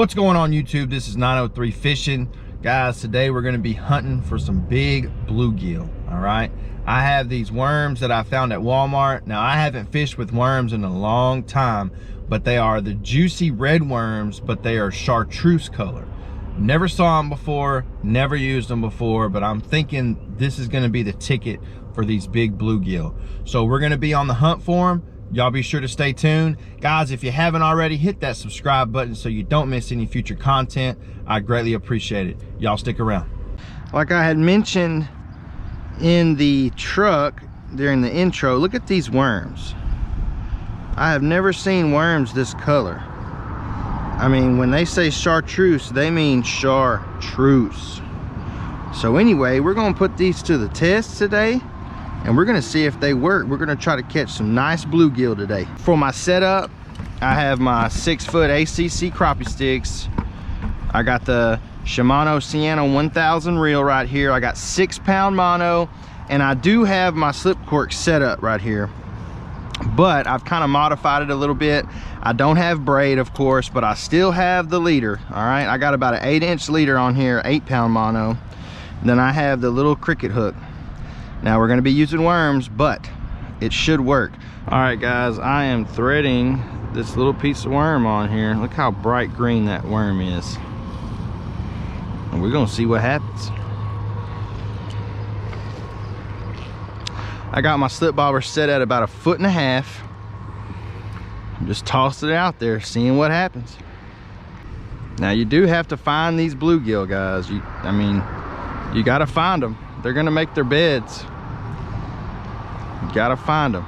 What's going on YouTube? This is 903 Fishing. Guys, today we're going to be hunting for some big bluegill. All right, I have these worms that I found at Walmart. Now, I haven't fished with worms in a long time, but they are the juicy red worms, but they are chartreuse color. Never saw them before, never used them before, but I'm thinking this is going to be the ticket for these big bluegill. So we're going to be on the hunt for them. Y'all be sure to stay tuned. Guys, if you haven't already, hit that subscribe button so you don't miss any future content. I greatly appreciate it. Y'all stick around. Like I had mentioned in the truck during the intro, look at these worms. I have never seen worms this color. I mean, when they say chartreuse, they mean chartreuse. So anyway, we're gonna put these to the test today, and we're gonna see if they work. We're gonna try to catch some nice bluegill today. For my setup, I have my 6-foot ACC crappie sticks. I got the Shimano Sienna 1000 reel right here. I got 6-pound mono, and I do have my slip cork set up right here, but I've kind of modified it a little bit. I don't have braid, of course, but I still have the leader. All right, I got about an 8-inch leader on here, 8-pound mono. Then I have the little cricket hook. Now we're gonna be using worms, but it should work. All right, guys, I am threading this little piece of worm on here. Look how bright green that worm is. And we're gonna see what happens. I got my slip bobber set at about 1.5 feet. Just tossed it out there, seeing what happens. Now you do have to find these bluegill, guys. You gotta find them. They're gonna make their beds. You gotta find them.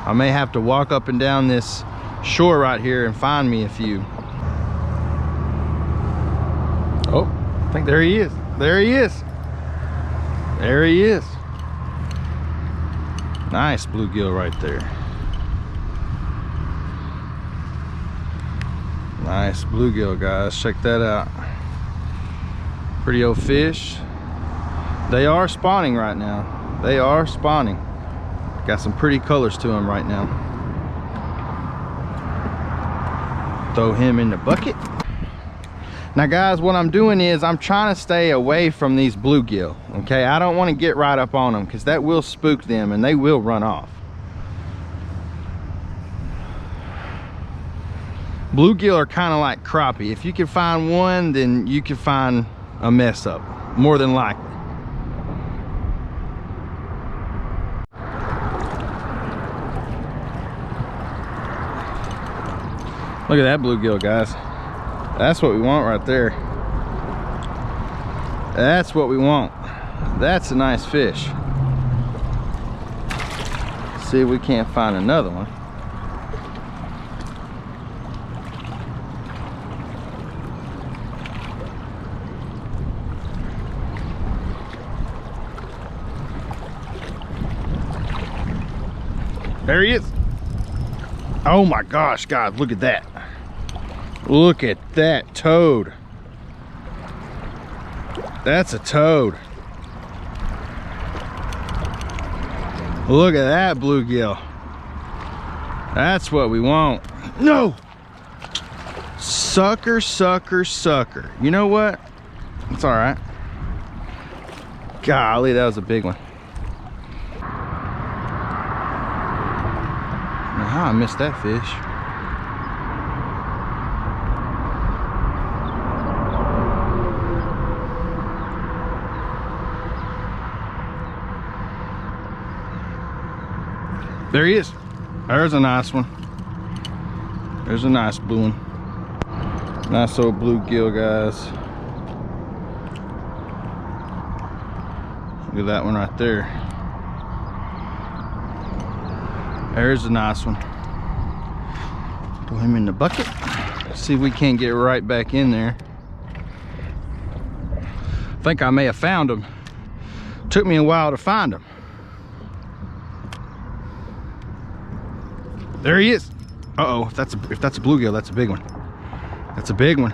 I may have to walk up and down this shore right here and find me a few. Oh, I think there he is. There he is. There he is. Nice bluegill right there. Nice bluegill, guys. Check that out. Pretty old fish. They are spawning right now. They are spawning. Got some pretty colors to them right now. Throw him in the bucket. Now guys, what I'm doing is I'm trying to stay away from these bluegill, okay? I don't want to get right up on them because that will spook them and they will run off. Bluegill are kind of like crappie. If you can find one, then you can find a mess up, more than likely. Look at that bluegill, guys. That's what we want right there. That's what we want. That's a nice fish. Let's see if we can't find another one. There he is. Oh my gosh, guys, look at that. Look at that toad. That's a toad. Look at that bluegill. That's what we want. No! Sucker, sucker, sucker. You know what? It's all right. Golly, that was a big one. How I missed that fish. There he is. There's a nice one. There's a nice blue one. Nice old bluegill, guys. Look at that one right there. There's a nice one. Throw him in the bucket. See if we can't get right back in there. I think I may have found him. Took me a while to find him. There he is. Uh-oh, if that's a bluegill, that's a big one. That's a big one.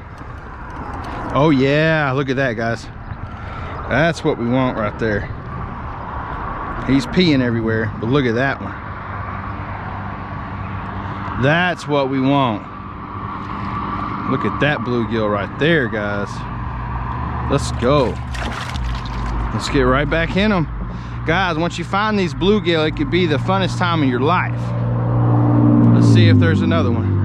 Oh yeah, look at that, guys. That's what we want right there. He's peeing everywhere, but look at that one. That's what we want. Look at that bluegill right there, guys. Let's go. Let's get right back in them. Guys, once you find these bluegill, it could be the funnest time of your life. Let's see if there's another one.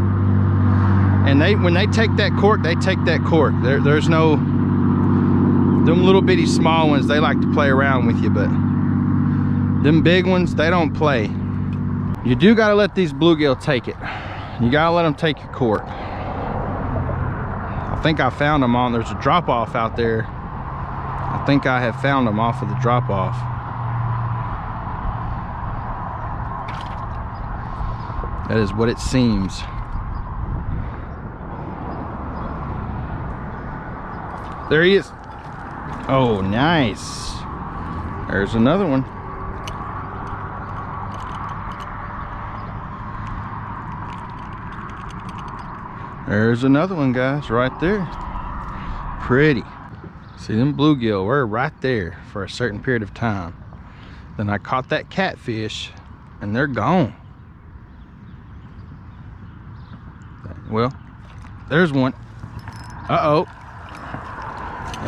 And when they take that cork, they take that cork. There's no, them little bitty small ones, they like to play around with you, but them big ones, they don't play. You do gotta let these bluegill take it. You gotta let them take your cork. I think I found them on, there's a drop off out there. I think I have found them off of the drop off. That is what it seems. There he is. Oh, nice. There's another one. There's another one, guys, right there. Pretty. See, them bluegill were right there for a certain period of time. Then I caught that catfish and they're gone. Well, there's one. Uh-oh.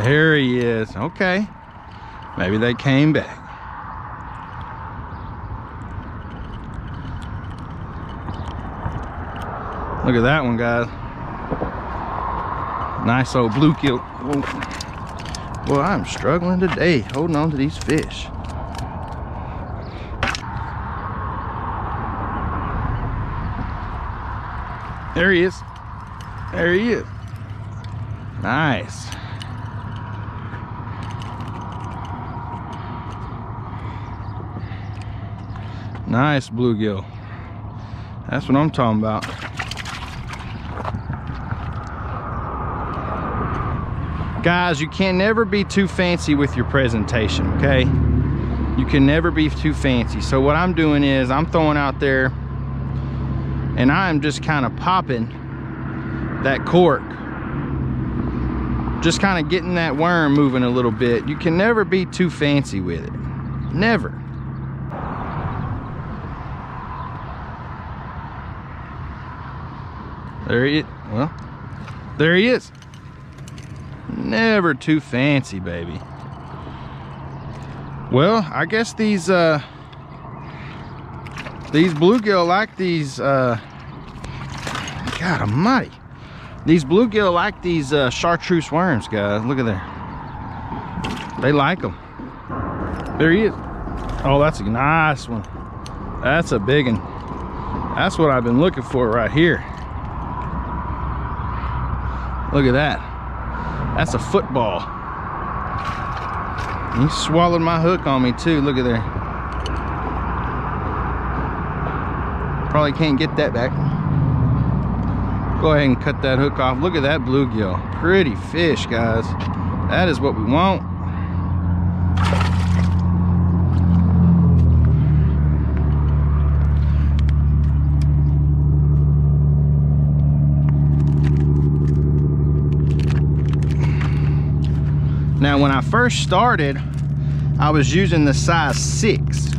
There he is. Okay. Maybe they came back. Look at that one, guys. Nice old bluegill. Well, I'm struggling today holding on to these fish. There he is. There he is. Nice. Nice bluegill. That's what I'm talking about. Guys, you can never be too fancy with your presentation, okay? You can never be too fancy. So what I'm doing is I'm throwing out there and I'm just kind of popping that cork. Just kind of getting that worm moving a little bit. You can never be too fancy with it. Never. There he is. Well, there he is. Never too fancy, baby. Well, I guess these bluegill like these, God almighty. These bluegill like these chartreuse worms, guys. Look at there. They like them. There he is. Oh, that's a nice one. That's a big one. That's what I've been looking for right here. Look at that. That's a football. He swallowed my hook on me too. Look at there. Probably can't get that back. Go ahead and cut that hook off. Look at that bluegill. Pretty fish, guys. That is what we want. Now, when I first started, I was using the size 6,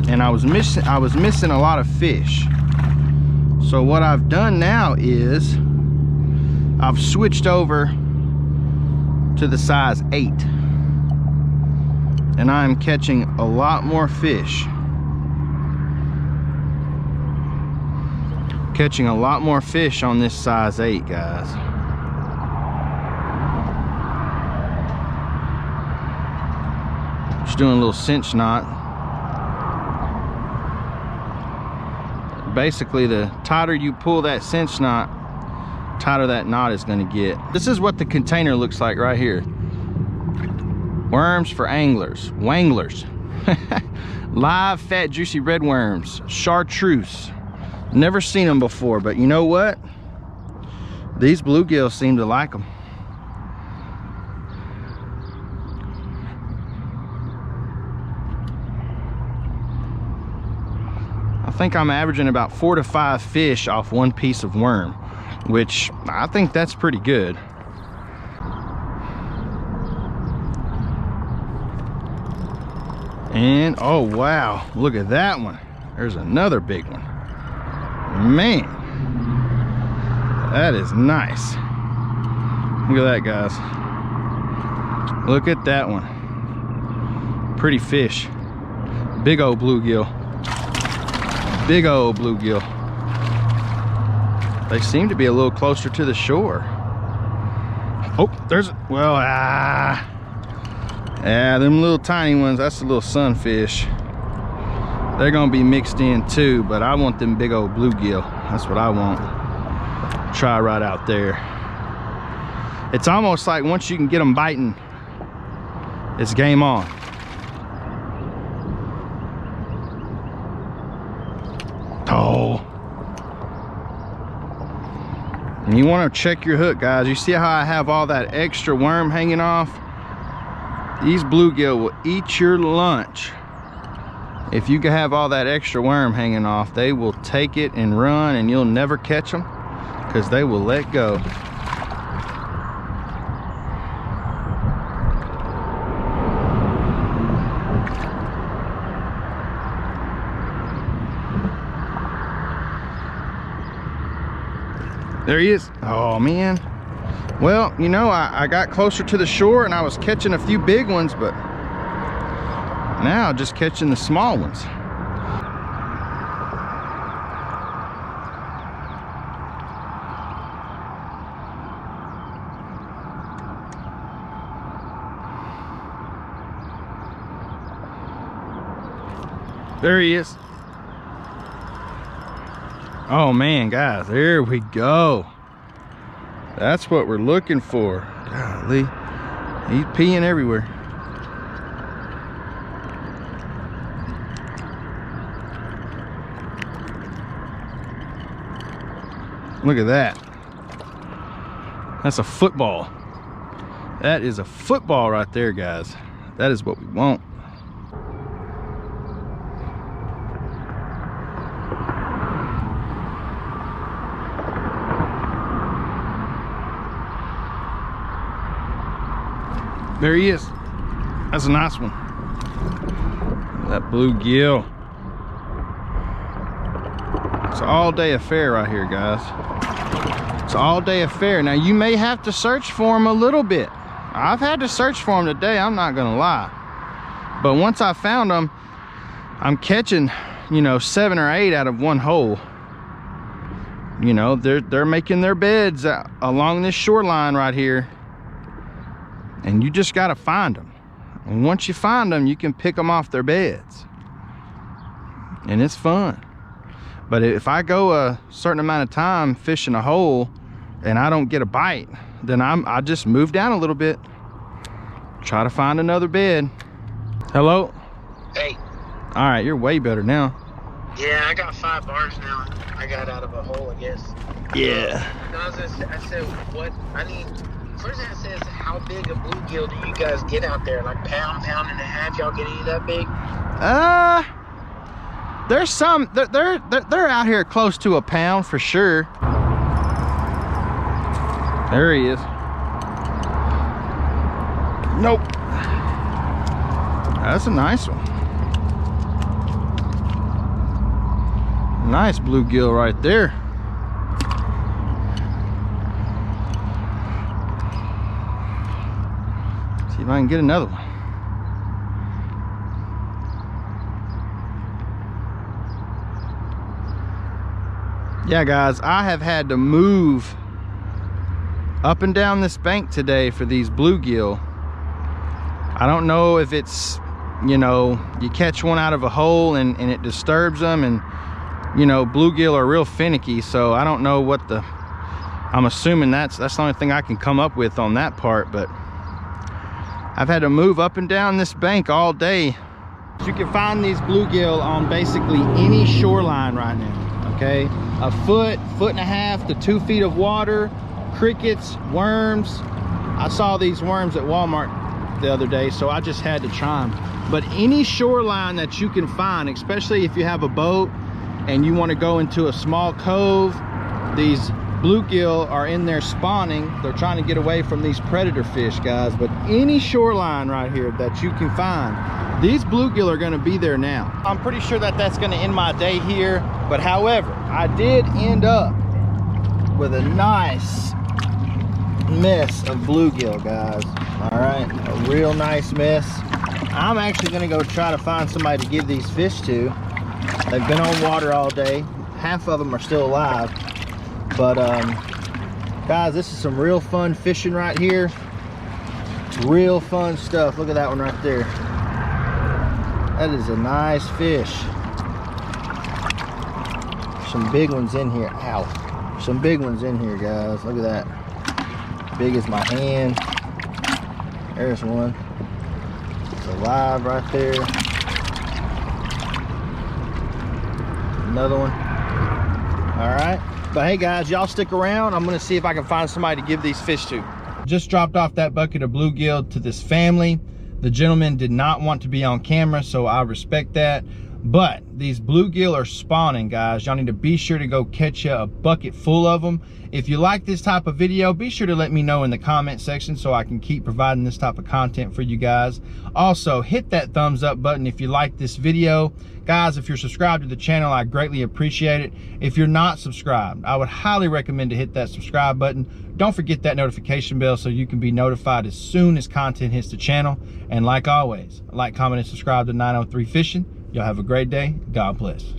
and I was missing a lot of fish. So what I've done now is I've switched over to the size 8, and I'm catching a lot more fish. Catching a lot more fish on this size 8, guys. Just doing a little cinch knot. Basically, the tighter you pull that cinch knot, tighter that knot is going to get. This is what the container looks like right here. Worms for anglers, wanglers. Live fat juicy red worms, chartreuse. Never seen them before, but you know what? These bluegills seem to like them. I think I'm averaging about 4 to 5 fish off one piece of worm, which I think that's pretty good. And oh wow, look at that one. There's another big one. Man, That is nice. Look at that, guys. Look at that one. Pretty fish. Big old bluegill. Big old bluegill. They seem to be a little closer to the shore. Oh, there's, well, yeah, them little tiny ones, that's a little sunfish. They're gonna be mixed in too, but I want them big old bluegill. That's what I want. Try right out there. It's almost like once you can get them biting, it's game on. Oh. And you want to check your hook, guys. You see how I have all that extra worm hanging off? These bluegill will eat your lunch. If you can have all that extra worm hanging off, they will take it and run, and you'll never catch them because they will let go. There he is. Oh man. Well, you know, I got closer to the shore and I was catching a few big ones, but now just catching the small ones. There he is. Oh man, guys, there we go. That's what we're looking for. Golly, he's peeing everywhere. Look at that. That's a football. That is a football right there, guys. That is what we want. There he is. That's a nice one. That bluegill. It's an all-day affair right here, guys. It's an all-day affair. Now, you may have to search for them a little bit. I've had to search for them today, I'm not gonna lie. But once I found them, I'm catching, you know, 7 or 8 out of one hole. You know, they're making their beds along this shoreline right here. And you just gotta find them. And once you find them, you can pick them off their beds. And it's fun. But if I go a certain amount of time fishing a hole and I don't get a bite, then I just move down a little bit. Try to find another bed. Hello? Hey. All right, you're way better now. Yeah, I got 5 bars now. I got out of a hole, I guess. Yeah. I said, what? I need... First thing it says, how big a bluegill do you guys get out there? Like pound and a half? Y'all get any that big? There's some. They're out here close to a pound for sure. There he is. Nope. That's a nice one. Nice bluegill right there. See if I can get another one. Yeah, guys, I have had to move up and down this bank today for these bluegill. I don't know if it's, you know, you catch one out of a hole and it disturbs them, and you know, bluegill are real finicky, so I don't know what the, I'm assuming that's the only thing I can come up with on that part. But I've had to move up and down this bank all day. You can find these bluegill on basically any shoreline right now, okay? A foot and a half to 2 feet of water, crickets, worms. I saw these worms at Walmart the other day, so I just had to try them. But any shoreline that you can find, especially if you have a boat and you want to go into a small cove, these bluegill are in there spawning. They're trying to get away from these predator fish, guys. But any shoreline right here that you can find, these bluegill are going to be there now. I'm pretty sure that that's going to end my day here. But however, I did end up with a nice mess of bluegill, guys. All right, a real nice mess. I'm actually gonna go try to find somebody to give these fish to. They've been on water all day. Half of them are still alive. But guys, this is some real fun fishing right here. Real fun stuff. Look at that one right there. That is a nice fish. Some big ones in here. Ow. Some big ones in here, guys. Look at that. Big as my hand. There's one. It's alive right there. Another one. All right. But hey guys, y'all stick around. I'm gonna see if I can find somebody to give these fish to. Just dropped off that bucket of bluegill to this family. The gentleman did not want to be on camera, so I respect that. But these bluegill are spawning, guys. Y'all need to be sure to go catch you a bucket full of them. If you like this type of video, be sure to let me know in the comment section so I can keep providing this type of content for you guys. Also, hit that thumbs up button if you like this video. Guys, if you're subscribed to the channel, I greatly appreciate it. If you're not subscribed, I would highly recommend to hit that subscribe button. Don't forget that notification bell so you can be notified as soon as content hits the channel. And like always, like, comment, and subscribe to 903 Fishing. Y'all have a great day. God bless.